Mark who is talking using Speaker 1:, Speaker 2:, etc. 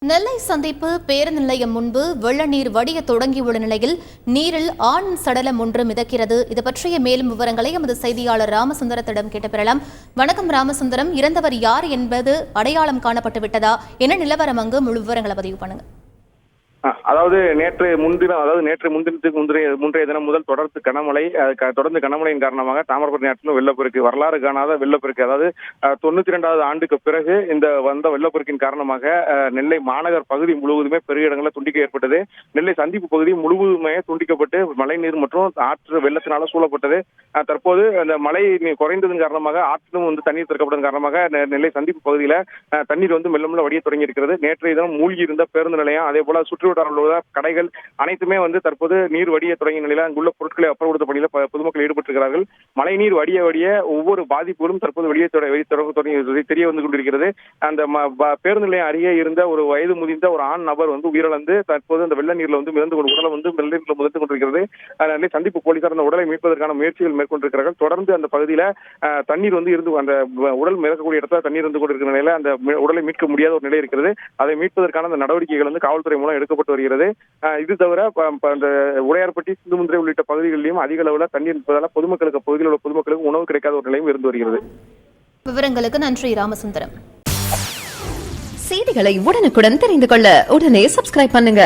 Speaker 1: நெல்லை சந்திப்பு பேருந்து நிலையம் முன்பு வெள்ள நீர் வடிய தொடங்கியுள்ள நிலையில் நீரில் ஆண் சடலம் ஒன்று மிதக்கிறது. இது பற்றிய மேலும் விவரங்களை எமது செய்தியாளர் ராமசுந்தரத்திடம் கேட்டு பெறலாம். வணக்கம் ராமசுந்தரம், இறந்தவர் யார் என்பது அடையாளம் காணப்பட்டு விட்டதா? என்ன நிலவரம்? அங்கு முழு விவரங்களை பதிவு பண்ணுங்க.
Speaker 2: அதாவது நேற்று முன்தினத்துக்கு முன்றைய தினம் முதல் தொடர்ந்து கனமழையின் காரணமாக தாமிரபரணி ஆற்றிலும் வெள்ளப்பெருக்கு, வரலாறு காணாத வெள்ளப்பெருக்கு. அதாவது 92வது ஆண்டுக்கு பிறகு இந்த வந்த வெள்ளப்பெருக்கின் காரணமாக நெல்லை மாநகர் பகுதி முழுவதுமே பெரிய இடங்களில் துண்டிக்க ஏற்பட்டது. நெல்லை சந்திப்பு பகுதி முழுவதுமே துண்டிக்கப்பட்டு மழைநீர் மற்றும் ஆற்று வெள்ளத்தினால சூழப்பட்டது. தற்போது அந்த மழை குறைந்ததன் காரணமாக ஆற்றிலும் தண்ணீர் திறக்கப்பட்டதன் காரணமாக நெல்லை சந்திப்பு பகுதியில தண்ணீர் மெல்ல மெல்ல வடிய தொடங்கி இருக்கிறது. நேற்றைய தினம் மூழ்கி இருந்த பேருந்து நிலையம், அதே போல சுற்றுவட்டார கடைகள் அனைத்துமே தற்போது நீர் வடிய தொடங்கிய நிலையில் அங்குள்ள பொருட்களை அப்புறப்படுத்த பணியில் பொதுமக்கள் ஈடுபட்டிருக்கிறார்கள். மழை நீர் வடிய வடிய ஒவ்வொரு பாதிப்புகளும் தற்போது வெளியே தெரிய வந்து கொண்டிருக்கிறது. அந்த பேருந்து நிலையம் அருகே இருந்த ஒரு வயது முதிர்ந்த ஒரு ஆண் நபர் உயிரிழந்து தற்போது அந்த வெள்ள நீர்ல மிதந்து உடலை வெள்ள நீர்ல மிதந்து கொண்டிருக்கிறது. அதனால சந்திப்பு போலீசார் அந்த உடலை மீட்பதற்கான முயற்சிகள் மேற்கொண்டிருக்கிறார்கள். தொடர்ந்து அந்த பகுதியில தண்ணீர் இருந்து அந்த உடல் மிதக்கக்கூடிய இடத்துல தண்ணீர் கொண்டிருக்கிற நிலையில அந்த உடலை மீட்க முடியாத ஒரு நிலை இருக்கிறது. அதை மீட்பதற்கான அந்த நடவடிக்கைகள் காவல்துறை மூலம் எடுக்கப்பட்டு வருகிறது. இது தவிர அந்த உடையார்பட்டி, சிந்துமுந்திரை உள்ளிட்ட பகுதிகளிலும் அதிக அளவில் தண்ணீர் இருப்பதால் பகுதியில் உள்ள பொதுமக்களுக்கு உணவு கிடைக்காத ஒரு நிலையும் இருந்து வருகிறது.
Speaker 1: விவரங்களுக்கு நன்றி ராமசுந்தரம்.
Speaker 3: செய்திகளை உடனுக்குடன் தெரிந்து கொள்ள உடனே சப்ஸ்கிரைப் பண்ணுங்க.